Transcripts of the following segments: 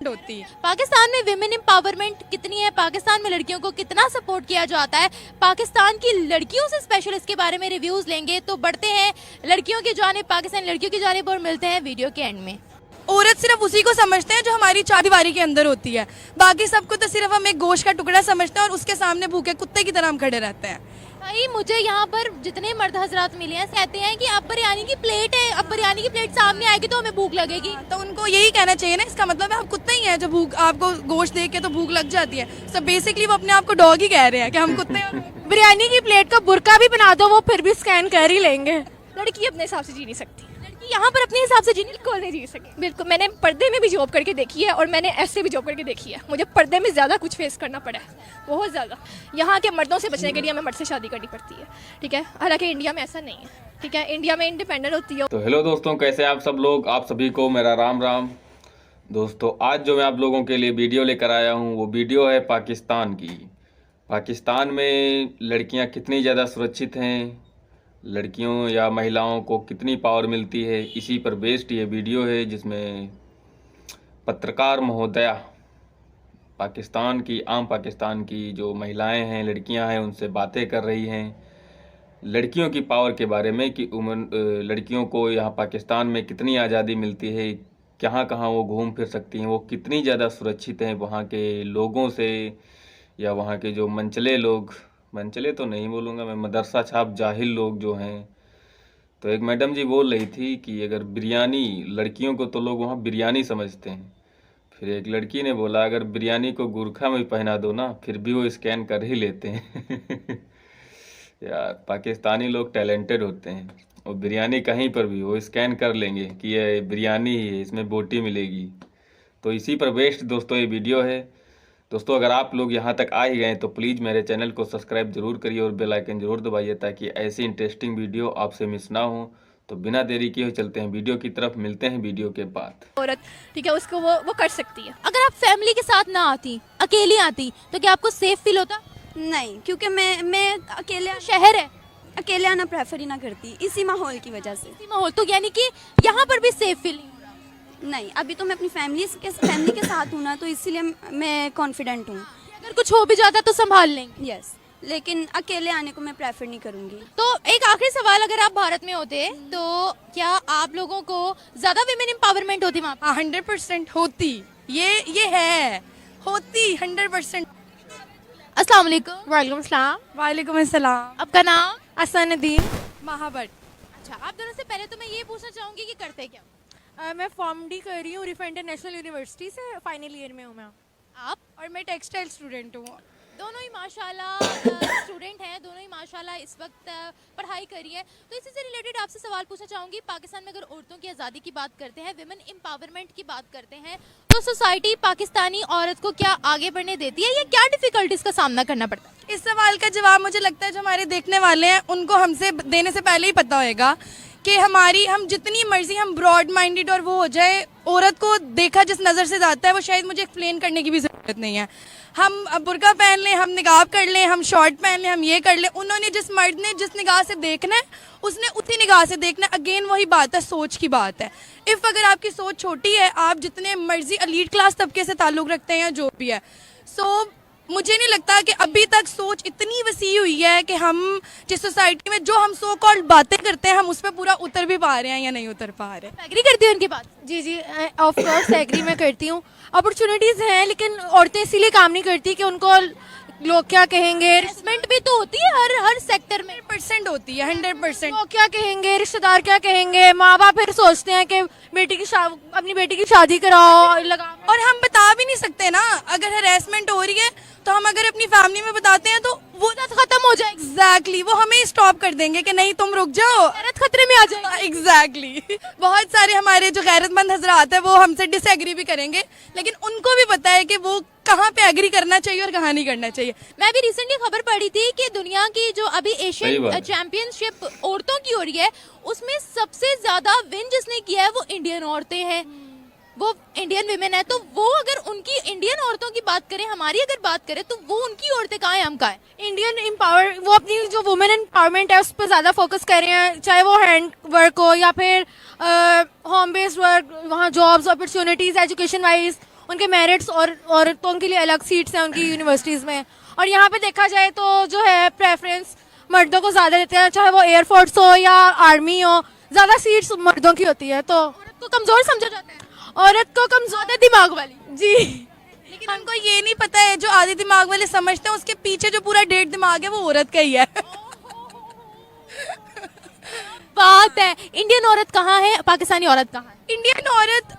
होती है। पाकिस्तान में विमेन एम्पावरमेंट कितनी है, पाकिस्तान में लड़कियों को कितना सपोर्ट किया जाता है, पाकिस्तान की लड़कियों से स्पेशल इसके बारे में रिव्यूज लेंगे। तो बढ़ते हैं लड़कियों की जानिब, पाकिस्तानी लड़कियों की जानिब, और मिलते हैं वीडियो के एंड में। औरत सिर्फ उसी को समझते हैं जो हमारी चार दीवारी के अंदर होती है, बाकी सबको तो सिर्फ हम एक गोश्त का टुकड़ा समझते हैं और उसके सामने भूखे कुत्ते की तरह हम खड़े रहते हैं। भाई मुझे यहाँ पर जितने मर्द हजरात मिले हैं कहते हैं कि अब बिरयानी की प्लेट है, अब बिरयानी की प्लेट सामने आएगी तो हमें भूख लगेगी। तो उनको यही कहना चाहिए ना, इसका मतलब है आप कुत्ते ही हैं जो भूख, आपको गोश्त देख के तो भूख लग जाती है। सो बेसिकली वो अपने आप को डॉग ही कह रहे हैं कि हम कुत्ते हैं। बिरयानी की प्लेट का बुर्का भी बना दो वो फिर भी स्कैन कर ही लेंगे। लड़की अपने हिसाब से जी नहीं सकती, लड़की यहाँ पर अपने हिसाब से जीने बिल्कुल नहीं जी सकती। बिल्कुल, मैंने पर्दे में भी जॉब करके देखी है और मैंने ऐसे भी जॉब करके देखी है। मुझे पर्दे में ज़्यादा कुछ फेस करना पड़ा है, बहुत ज़्यादा। यहाँ के मर्दों से बचने के लिए हमें मर्द से शादी करनी पड़ती है, ठीक है। हालांकि इंडिया में ऐसा नहीं है, ठीक है। इंडिया में इंडिपेंडेंट होती है। तो हेलो दोस्तों, कैसे आप सब लोग? आप सभी को मेरा राम राम। दोस्तों, आज जो मैं आप लोगों के लिए वीडियो लेकर आया हूँ वो वीडियो है पाकिस्तान की। पाकिस्तान में लड़कियाँ कितनी ज़्यादा सुरक्षित हैं, लड़कियों या महिलाओं को कितनी पावर मिलती है, इसी पर बेस्ड ये वीडियो है, जिसमें पत्रकार महोदया पाकिस्तान की जो महिलाएं हैं, लड़कियां हैं, उनसे बातें कर रही हैं लड़कियों की पावर के बारे में कि लड़कियों को यहाँ पाकिस्तान में कितनी आज़ादी मिलती है, कहाँ कहाँ वो घूम फिर सकती हैं, वो कितनी ज़्यादा सुरक्षित हैं वहाँ के लोगों से, या वहाँ के जो मनचले लोग, मनचले तो नहीं बोलूँगा मैं, मदरसा छाप जाहिल लोग जो हैं। तो एक मैडम जी बोल रही थी कि अगर बिरयानी, लड़कियों को तो लोग वहाँ बिरयानी समझते हैं, फिर एक लड़की ने बोला अगर बिरयानी को गुरखा में पहना दो ना फिर भी वो स्कैन कर ही लेते हैं। यार, पाकिस्तानी लोग टैलेंटेड होते हैं, और बिरयानी कहीं पर भी वो स्कैन कर लेंगे कि ये बिरयानी ही है, इसमें बोटी मिलेगी। तो इसी पर बेस्ड दोस्तों ये वीडियो है। दोस्तों, अगर आप लोग यहाँ तक आ ही गए तो प्लीज़ मेरे चैनल को सब्सक्राइब जरूर करिए और बेल आइकन जरूर दबाइए ताकि ऐसी इंटरेस्टिंग वीडियो आपसे मिस ना हो। तो बिना देरी किए चलते हैं वीडियो की तरफ, मिलते हैं वीडियो के बाद। औरत, ठीक है, उसको वो कर सकती है। अगर आप फैमिली के साथ ना आती, अकेली आती, तो क्या आपको सेफ फील होता? नहीं, क्योंकि मैं अकेले शहर है, अकेले आना प्रेफर ही ना करती इसी माहौल की वजह से। इसी माहौल, तो यानी कि यहाँ पर भी सेफ फील नहीं, अभी तो मैं अपनी फैमिली के साथ हूँ ना, तो इसीलिए मैं कॉन्फिडेंट हूँ। अगर कुछ हो भी जाता तो संभाल लेंगे। यस, लेकिन अकेले आने को मैं प्रेफर नहीं करूँगी। तो एक आखिरी सवाल, अगर आप भारत में होते तो क्या आप लोगों को ज्यादा विमेन एम्पावरमेंट होती वहाँ? 100% होती, ये है, होती 100%। अस्सलाम वालेकुम। वालेकुम सलाम। वालेकुम अस्सलाम। आपका नाम? असन नदीम। महाबट। अच्छा, आप दोनों से पहले तो मैं ये पूछना चाहूंगी कि करते क्या? मैं फॉर्म डी कर रही हूँ रिफा इंटरनेशनल यूनिवर्सिटी से, फाइनल ईयर में हूँ मैं। आप? और मैं टेक्सटाइल स्टूडेंट हूँ। दोनों ही माशाल्लाह स्टूडेंट हैं, दोनों ही माशाल्लाह इस वक्त पढ़ाई करी है। तो इसी से रिलेटेड आपसे सवाल पूछना चाहूँगी, पाकिस्तान में अगर औरतों की आज़ादी की बात करते हैं, विमेन एम्पावरमेंट की बात करते हैं, तो सोसाइटी पाकिस्तानी औरत को क्या आगे बढ़ने देती है या क्या डिफिकल्टीज का सामना करना पड़ता है? इस सवाल का जवाब मुझे लगता है जो हमारे देखने वाले हैं उनको हमसे देने से पहले ही पता होएगा कि हम जितनी मर्जी हम ब्रॉड माइंडेड और वो हो जाए, औरत को देखा जिस नज़र से जाता है वो शायद मुझे एक्सप्लेन करने की भी ज़रूरत नहीं है। हम बुर्का पहन लें, हम निकाब कर लें, हम शॉर्ट पहन लें, हम ये कर लें, उन्होंने जिस मर्द ने जिस निगाह से देखना है उसने उसी निगाह से देखना है। अगेन वही बात है, सोच की बात है। इफ़ अगर आपकी सोच छोटी है, आप जितने मर्जी एलीट क्लास तबके से ताल्लुक़ रखते हैं या जो भी है, सो मुझे नहीं लगता कि अभी तक सोच इतनी वसी हुई है कि हम जिस सोसाइटी में जो हम सो कॉल्ड बातें करते हैं हम उस पर पूरा उतर भी पा रहे हैं या नहीं उतर पा रहे हैं। एग्री करती है उनकी बात? जी, ऑफ कोर्स एग्री मैं करती हूँ। अपॉर्चुनिटीज़ हैं लेकिन औरतें इसीलिए काम नहीं करती कि उनको लोग क्या कहेंगे। हरासमेंट भी तो होती है हर सेक्टर में। 100% होती है, 100%। लोग क्या कहेंगे, रिश्तेदार क्या कहेंगे, माँ बाप फिर सोचते हैं कि अपनी बेटी की शादी कराओ लगा। और हम बता भी नहीं सकते ना, अगर हरेसमेंट हो रही है तो हम अगर अपनी फैमिली में बताते हैं तो वो खत्म हो जाए। एग्जैक्टली, वो हमें स्टॉप कर देंगे कि नहीं तुम रुक जाओ, गैरत खतरे में आ जाएगी। एग्जैक्टली। बहुत सारे हमारे जो गैरतमंद हजरात है वो हमसे डिसएग्री भी करेंगे, लेकिन उनको भी पता है कि वो कहाँ पे एग्री करना चाहिए और कहाँ नहीं करना चाहिए। मैं भी रिसेंटली खबर पढ़ी थी कि दुनिया की जो अभी एशियन चैंपियनशिप औरतों की हो रही है उसमें सबसे ज्यादा विन जिसने किया है वो इंडियन औरतें हैं, वो इंडियन विमेन है। तो वो अगर उनकी इंडियन औरतों की बात करें, हमारी अगर बात करें, तो वो उनकी औरतें कहाँ हैं, हम कहाँ हैं? इंडियन एम्पावर, वो अपनी जो वुमेन एम्पावरमेंट है उस पर ज़्यादा फोकस कर रहे हैं, चाहे वो हैंड वर्क हो या फिर होम बेस्ड वर्क, वहाँ जॉब्स अपॉर्चुनिटीज़ एजुकेशन वाइज उनके मेरिट्स और औरतों के लिए अलग सीट्स हैं उनकी यूनिवर्सिटीज़ में, और यहाँ पे देखा जाए तो जो है प्रेफरेंस मर्दों को ज़्यादा देते हैं, चाहे वो एयरफोर्स हो या आर्मी हो, ज़्यादा सीट्स मर्दों की होती है। तो औरत को कमजोर समझा जाता है, औरत को कमजोर दिमाग वाली जी। लेकिन उनको ये नहीं पता है, जो आधे दिमाग वाले समझते हैं उसके पीछे जो पूरा 1.5 दिमाग है वो औरत का ही है। बात है। इंडियन औरत कहाँ है, पाकिस्तानी औरत कहाँ है? इंडियन औरत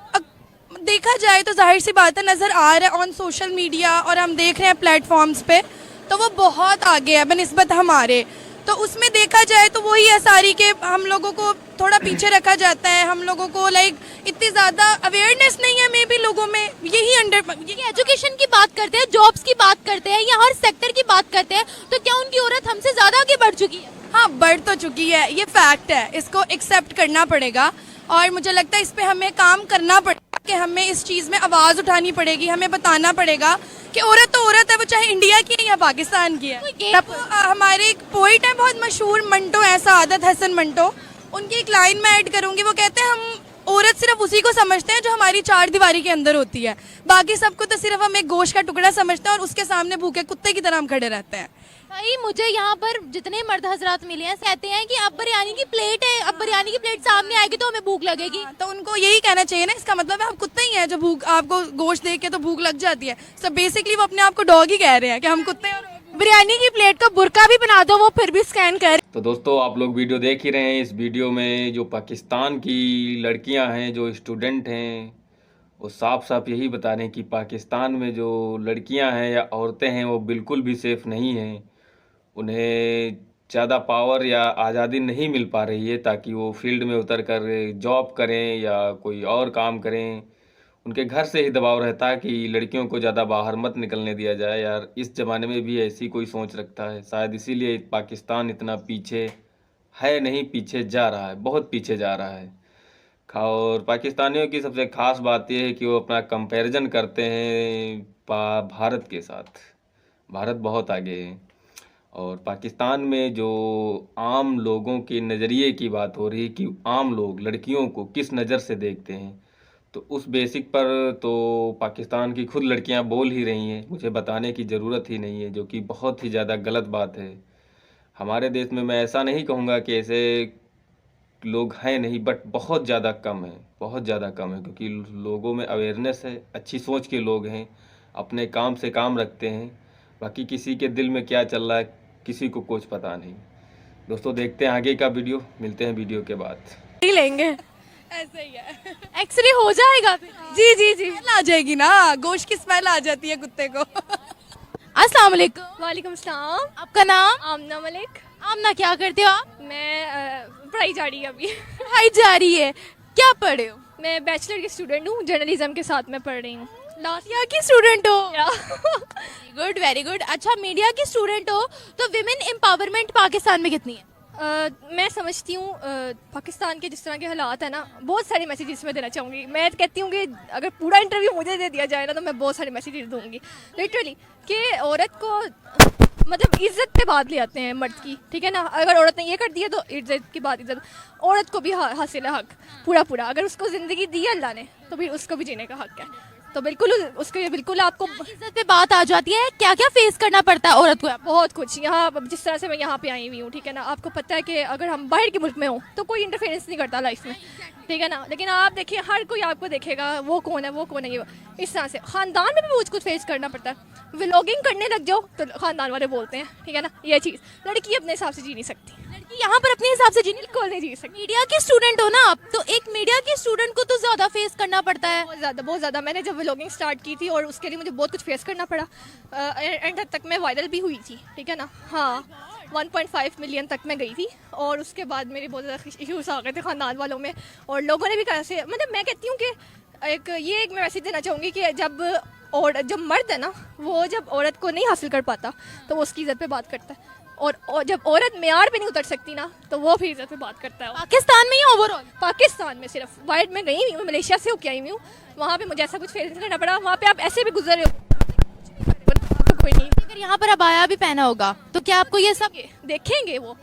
देखा जाए तो जाहिर सी बात है, नज़र आ रहा है ऑन सोशल मीडिया और हम देख रहे हैं प्लेटफॉर्म्स पे, तो वो बहुत आगे है बनिस्बत हमारे। तो उसमें देखा जाए तो वही है सारी के हम लोगों को थोड़ा पीछे रखा जाता है, हम लोगों को लाइक इतनी ज़्यादा अवेयरनेस नहीं है मे बी लोगों में, यही एजुकेशन की बात करते हैं, जॉब्स की बात करते हैं या हर सेक्टर की बात करते हैं, तो क्या उनकी औरत हमसे ज़्यादा आगे बढ़ चुकी है? हाँ, बढ़ तो चुकी है, ये फैक्ट है, इसको एक्सेप्ट करना पड़ेगा। और मुझे लगता है इस पे हमें काम करना पड़ेगा कि हमें इस चीज़ में आवाज़ उठानी पड़ेगी, हमें बताना पड़ेगा कि औरत तो औरत है, वो चाहे इंडिया की है या पाकिस्तान की है। हमारे एक पोइट है बहुत मशहूर, मंटो है, सादत हसन मंटो, उनकी एक लाइन मैं ऐड करूँगी। वो कहते हैं हम औरत सिर्फ उसी को समझते हैं जो हमारी 4 दीवारी के अंदर होती है, बाकी सबको तो सिर्फ हम एक गोश्त का टुकड़ा समझते हैं और उसके सामने भूखे कुत्ते की तरह हम खड़े रहते हैं। भाई मुझे यहाँ पर जितने मर्द हजरात मिले हैं कहते हैं कि अब बिरयानी की प्लेट है, अब बिरयानी की प्लेट सामने आएगी तो हमें भूख लगेगी। तो उनको यही कहना चाहिए ना, इसका मतलब है आप कुत्ते ही हैं जो भूख, आपको गोश्त देख के तो भूख लग जाती है। सो बेसिकली वो अपने आप को डॉग ही कह रहे हैं कि हम कुत्ते हैं। बिरयानी की प्लेट का बुरका भी बना दो, वो फिर भी स्कैन कर। तो दोस्तों आप लोग वीडियो देख ही रहे हैं। इस वीडियो में जो पाकिस्तान की लड़कियां हैं, जो स्टूडेंट हैं, वो साफ साफ यही बता रहे हैं कि पाकिस्तान में जो लड़कियां हैं या औरतें हैं वो बिल्कुल भी सेफ़ नहीं हैं। उन्हें ज़्यादा पावर या आज़ादी नहीं मिल पा रही है ताकि वो फील्ड में उतर कर जॉब करें या कोई और काम करें। उनके घर से ही दबाव रहता है कि लड़कियों को ज़्यादा बाहर मत निकलने दिया जाए। यार इस ज़माने में भी ऐसी कोई सोच रखता है, शायद इसीलिए पाकिस्तान इतना पीछे है, नहीं पीछे जा रहा है, बहुत पीछे जा रहा है। और पाकिस्तानियों की सबसे ख़ास बात यह है कि वो अपना कंपैरिजन करते हैं भारत के साथ। भारत बहुत आगे है और पाकिस्तान में जो आम लोगों के नज़रिए की बात हो रही है कि आम लोग लड़कियों को किस नज़र से देखते हैं, तो उस बेसिक पर तो पाकिस्तान की खुद लड़कियां बोल ही रही हैं, मुझे बताने की ज़रूरत ही नहीं है, जो कि बहुत ही ज़्यादा गलत बात है। हमारे देश में मैं ऐसा नहीं कहूँगा कि ऐसे लोग हैं नहीं, बट बहुत ज़्यादा कम है, बहुत ज़्यादा कम है, क्योंकि लोगों में अवेयरनेस है, अच्छी सोच के लोग हैं, अपने काम से काम रखते हैं। बाकी किसी के दिल में क्या चल रहा है किसी को कुछ पता नहीं। दोस्तों देखते हैं आगे का वीडियो, मिलते हैं वीडियो के बाद। ही लेंगे, ऐसे ही है, एक्सरे हो जाएगा। जी जी जी, स्मेल आ जाएगी ना, गोश्त की स्मेल आ जाती है कुत्ते को। अस्सलाम वालेकुम। वालेकुम सलाम। आपका नाम? आमना मलिक। आमना, क्या करते हो आप? मैं पढ़ाई जा रही है अभी। पढ़ाई जा रही है, क्या पढ़ रहे हो? मैं बैचलर की स्टूडेंट हूँ, जर्नलिज्म के साथ मैं पढ़ रही हूँ। लास्ट ईयर की स्टूडेंट हो? Good, very good. अच्छा, मीडिया की स्टूडेंट हो तो विमेन एम्पावरमेंट पाकिस्तान में कितनी है? मैं समझती हूँ पाकिस्तान के जिस तरह के हालात है ना, बहुत सारे मैसेजेस मैं देना चाहूँगी। मैं कहती हूँ कि अगर पूरा इंटरव्यू मुझे दे दिया जाए ना तो मैं बहुत सारे मैसेजेस दूँगी लिटरली, कि औरत को मतलब इज्जत पे बात ले आते हैं मर्द की, ठीक है ना। अगर औरत ने ये कर दिया तो इज्जत की बात, इज्जत औरत को भी हासिल है, हक पूरा पूरा। अगर उसको ज़िंदगी दी है अल्लाह ने तो फिर उसको भी जीने का हक है, तो बिल्कुल उसके बिल्कुल आपको इज्जत पे बात आ जाती है। क्या क्या फेस करना पड़ता है औरत को? बहुत कुछ। यहाँ जिस तरह से मैं यहाँ पे आई हुई हूँ, ठीक है ना, आपको पता है कि अगर हम बाहर के मुल्क में हो तो कोई इंटरफेरेंस नहीं करता लाइफ में, ठीक है ना। लेकिन आप देखिए हर कोई आपको देखेगा वो कौन है वो कौन है, ये इस तरह से ख़ानदान में भी बहुत कुछ फेस करना पड़ता है। व्लॉगिंग करने लग जाओ तो ख़ानदान वाले बोलते हैं, ठीक है ना। ये चीज़ लड़की अपने हिसाब से जी नहीं सकती, लड़की यहाँ पर अपने हिसाब से बिल्कुल नहीं जी सकती। मीडिया की स्टूडेंट हो ना आप, तो एक मीडिया की स्टूडेंट को तो ज़्यादा फेस करना पड़ता है। बहुत ज़्यादा। मैंने जब व्लॉगिंग स्टार्ट की थी और उसके लिए मुझे बहुत कुछ फेस करना पड़ा, एंड तक मैं वायरल भी हुई थी, ठीक है ना। हाँ, 1.5 मिलियन तक मैं गई थी और उसके बाद मेरे बहुत ज़्यादा इश्यूज आ गए थे ख़ानदान वालों में, और लोगों ने भी कैसे, मतलब मैं कहती हूँ कि एक मैं मैसेज देना चाहूँगी कि जब मर्द है ना, वो जब औरत को नहीं हासिल कर पाता तो वो उसकी इज्जत पे बात करता है, और जब औरत मेयार पे नहीं उतर सकती ना तो वो फिर इज्जत पे बात करता है। पाकिस्तान में ही ओवरऑल? पाकिस्तान में सिर्फ, वाइड में गई हुई हूँ, मलेशिया से होके आई हुई हूँ, वहाँ पे मुझे ऐसा कुछ फेस करना पड़ा। वहाँ पे आप ऐसे भी गुजर रहे हो, कोई नहीं। अगर यहाँ पर अबाया भी पहना होगा तो क्या आपको ये सब देखेंगे वो?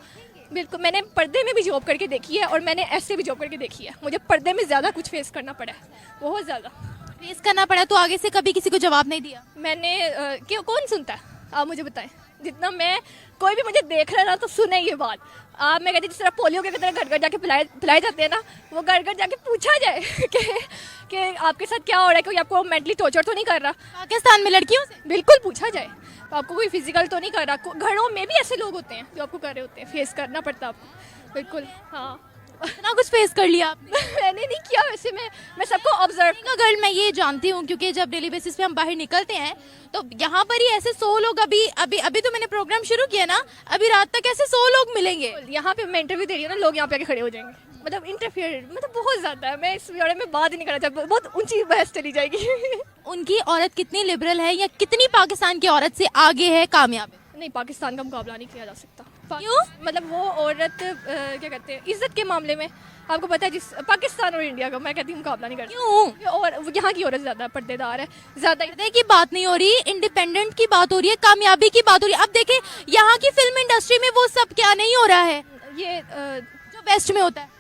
बिल्कुल। मैंने पर्दे में भी जॉब करके देखी है और मैंने ऐसे भी जॉब करके देखी है, मुझे पर्दे में ज़्यादा कुछ फेस करना पड़ा है, बहुत ज़्यादा। फेस करना पड़ा तो आगे से कभी किसी को जवाब नहीं दिया? मैंने क्यों, कौन सुनता है आप मुझे बताएं। जितना मैं, कोई भी मुझे देख रहा है ना तो सुने ये बात। आप, मैं कहती हूँ जिस तरह पोलियो के तरह घर घर जाके पिलाए जाते हैं ना, वो घर घर जाके पूछा जाए कि आपके साथ क्या हो रहा है, कोई आपको मेंटली टॉर्चर तो नहीं कर रहा। पाकिस्तान में लड़कियों से बिल्कुल पूछा जाए, आपको कोई फिजिकल तो नहीं कर रहा। घरों में भी ऐसे लोग होते हैं जो आपको कर रहे होते हैं, फेस करना पड़ता है आपको। बिल्कुल, हाँ। इतना कुछ फेस कर लिया आपने? मैंने नहीं किया वैसे, मैं सबको ऑब्जर्व। का गर्ल मैं ये जानती हूँ, क्योंकि जब डेली बेसिस पे हम बाहर निकलते हैं तो यहाँ पर ही ऐसे 100 लोग, अभी तो मैंने प्रोग्राम शुरू किया ना, अभी रात तक ऐसे 100 लोग मिलेंगे। यहाँ पे मैं इंटरव्यू दे रही हूँ ना, लोग यहाँ पे आके खड़े हो जाएंगे, मतलब इंटरफियर, मतलब बहुत ज़्यादा है। मैं इस बारे में बात ही नहीं करना चाहती, बहुत ऊंची बहस चली जाएगी। उनकी औरत कितनी लिबरल है या कितनी पाकिस्तान की औरत से आगे है, कामयाब है? नहीं, पाकिस्तान का मुकाबला नहीं किया जा सकता। क्यों? मतलब वो औरत क्या कहते हैं, इज्जत के मामले में आपको पता है, जिस पाकिस्तान और इंडिया का मैं कहती हूँ मुकाबला नहीं करती। क्यों? और यहाँ की औरत ज़्यादा पर्देदार है, ज़्यादा। पर्दे की बात नहीं हो रही, इंडिपेंडेंट की बात हो रही है, कामयाबी की बात हो रही है। अब देखें यहाँ की फिल्म इंडस्ट्री में वो सब क्या नहीं हो रहा है ये जो वेस्ट में होता है?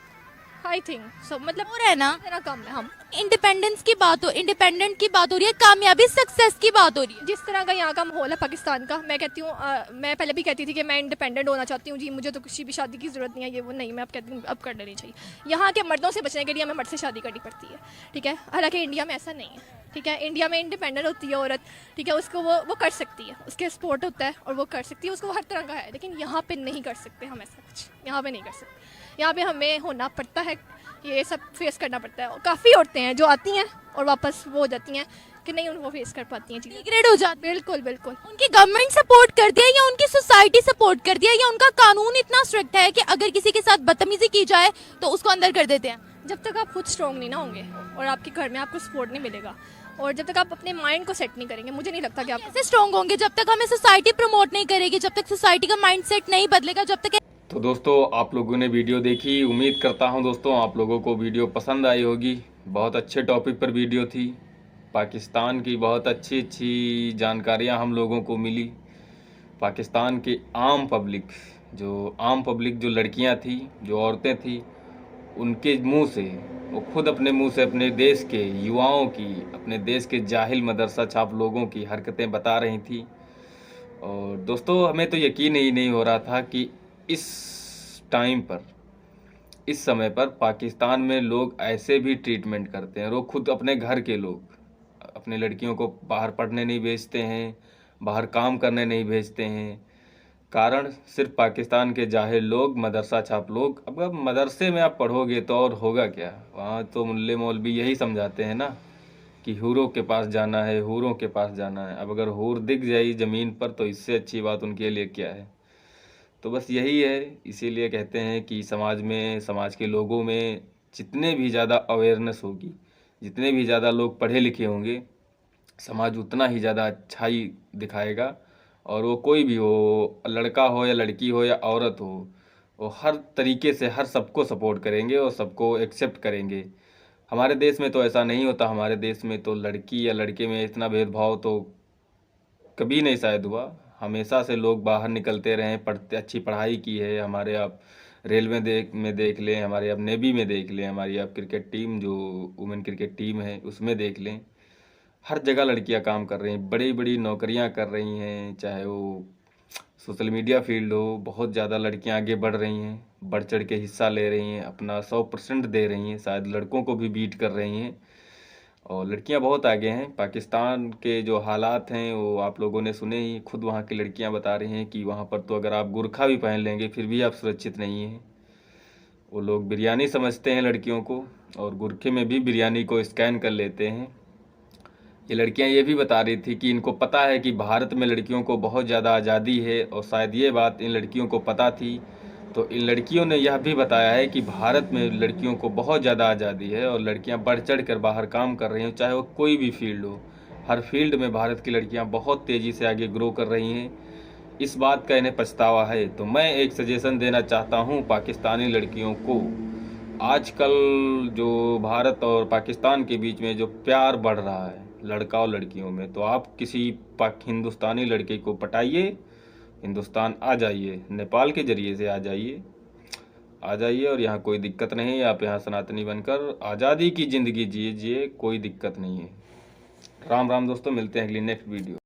आई थिंक सो, मतलब हो रहा है ना। इतना कम है। हम इंडिपेंडेंस की बात हो, इंडिपेंडेंट की बात हो रही है, कामयाबी सक्सेस की बात हो रही है। जिस तरह का यहाँ का माहौल है पाकिस्तान का, मैं कहती हूँ, मैं पहले भी कहती थी कि मैं इंडिपेंडेंट होना चाहती हूँ जी, मुझे तो किसी भी शादी की ज़रूरत नहीं है, ये वो नहीं। मैं अब कहती हूँ अब कर लेनी चाहिए। यहाँ के मर्दों से बचने के लिए हमें मर्द से शादी करनी पड़ती है, ठीक है। हालांकि इंडिया में ऐसा नहीं है, ठीक है। इंडिया में इंडिपेंडेंट होती है औरत, ठीक है, उसको वो कर सकती है, उसके सपोर्ट होता है और वो कर सकती है, उसको हर तरह का है। लेकिन यहाँ पे नहीं कर सकते हम ऐसा कुछ, यहाँ पे नहीं कर सकते। यहाँ पे हमें होना पड़ता है, ये सब फेस करना पड़ता है। काफ़ी औरतें हैं जो आती हैं और वापस वो हो जाती हैं कि नहीं, उनको फेस कर पाती हैं, डिग्रेड हो जाती है। बिल्कुल बिल्कुल। उनकी गवर्नमेंट सपोर्ट करती है या उनकी सोसाइटी सपोर्ट करती है, या उनका कानून इतना स्ट्रिक्ट है कि अगर किसी के साथ बदतमीजी की जाए तो उसको अंदर कर देते हैं? जब तक आप खुद स्ट्रॉन्ग नहीं ना होंगे और आपके घर में आपको सपोर्ट नहीं मिलेगा, और जब तक आप अपने माइंड को सेट नहीं करेंगे, मुझे नहीं लगता कि आप कैसे स्ट्रॉन्ग होंगे? जब तक हमें सोसाइटी प्रमोट नहीं करेगी, जब तक सोसाइटी का माइंडसेट नहीं बदलेगा, जब तक। तो दोस्तों, आप लोगों ने वीडियो देखी, उम्मीद करता हूं दोस्तों आप लोगों को वीडियो पसंद आई होगी। बहुत अच्छे टॉपिक पर वीडियो थी, पाकिस्तान की बहुत अच्छी अच्छी जानकारियां हम लोगों को मिली। पाकिस्तान की आम पब्लिक जो लड़कियां थी, जो औरतें थी, उनके मुंह से, वो खुद अपने मुंह से अपने देश के युवाओं की, अपने देश के जाहिल मदरसा छाप लोगों की हरकतें बता रही थी। और दोस्तों, हमें तो यकीन ही नहीं हो रहा था कि इस टाइम पर, इस समय पर पाकिस्तान में लोग ऐसे भी ट्रीटमेंट करते हैं। लोग खुद, अपने घर के लोग अपने लड़कियों को बाहर पढ़ने नहीं भेजते हैं, बाहर काम करने नहीं भेजते हैं। कारण सिर्फ पाकिस्तान के जाहिल लोग, मदरसा छाप लोग। अब मदरसे में आप पढ़ोगे तो और होगा क्या? वहाँ तो मुल्ले मौलवी यही समझाते हैं ना कि हूरों के पास जाना है, हूरों के पास जाना है। अब अगर हूर दिख जाए ज़मीन पर तो इससे अच्छी बात उनके लिए क्या है? तो बस यही है। इसीलिए कहते हैं कि समाज में, समाज के लोगों में जितने भी ज़्यादा अवेयरनेस होगी, जितने भी ज़्यादा लोग पढ़े लिखे होंगे, समाज उतना ही ज़्यादा अच्छाई दिखाएगा। और वो कोई भी हो, लड़का हो या लड़की हो या औरत हो, वो हर तरीके से हर सबको सपोर्ट करेंगे और सबको एक्सेप्ट करेंगे। हमारे देश में तो ऐसा नहीं होता। हमारे देश में तो लड़की या लड़के में इतना भेदभाव तो कभी नहीं शायद हुआ। हमेशा से लोग बाहर निकलते रहे, पढ़ते, अच्छी पढ़ाई की है। हमारे आप रेलवे में देख लें, हमारे आप नेवी में देख लें, हमारी आप क्रिकेट टीम, जो वुमेन क्रिकेट टीम है, उसमें देख लें। हर जगह लड़कियां काम कर रही हैं, बड़ी बड़ी नौकरियां कर रही हैं। चाहे वो सोशल मीडिया फील्ड हो, बहुत ज़्यादा लड़कियां आगे बढ़ रही हैं, बढ़ चढ़ के हिस्सा ले रही हैं, अपना 100% दे रही हैं, शायद लड़कों को भी बीट कर रही हैं। और लड़कियां बहुत आगे हैं। पाकिस्तान के जो हालात हैं वो आप लोगों ने सुने ही। खुद वहाँ की लड़कियां बता रही हैं कि वहाँ पर तो अगर आप गुरखा भी पहन लेंगे फिर भी आप सुरक्षित नहीं हैं। वो लोग बिरयानी समझते हैं लड़कियों को, और गुरखे में भी बिरयानी को स्कैन कर लेते हैं। ये लड़कियां ये भी बता रही थी कि इनको पता है कि भारत में लड़कियों को बहुत ज़्यादा आज़ादी है, और शायद ये बात इन लड़कियों को पता थी। तो इन लड़कियों ने यह भी बताया है कि भारत में लड़कियों को बहुत ज़्यादा आज़ादी है और लड़कियां बढ़ चढ़ कर बाहर काम कर रही हैं, चाहे वो कोई भी फील्ड हो। हर फील्ड में भारत की लड़कियां बहुत तेज़ी से आगे ग्रो कर रही हैं। इस बात का इन्हें पछतावा है। तो मैं एक सजेशन देना चाहता हूं पाकिस्तानी लड़कियों को। आजकल जो भारत और पाकिस्तान के बीच में जो प्यार बढ़ रहा है लड़का और लड़कियों में, तो आप किसी हिंदुस्तानी लड़के को पटाइए, हिंदुस्तान आ जाइए, नेपाल के ज़रिए से आ जाइए और यहाँ कोई दिक्कत नहीं है। आप यहाँ सनातनी बनकर आज़ादी की ज़िंदगी जिए, कोई दिक्कत नहीं है। राम राम दोस्तों, मिलते हैं अगली नेक्स्ट वीडियो।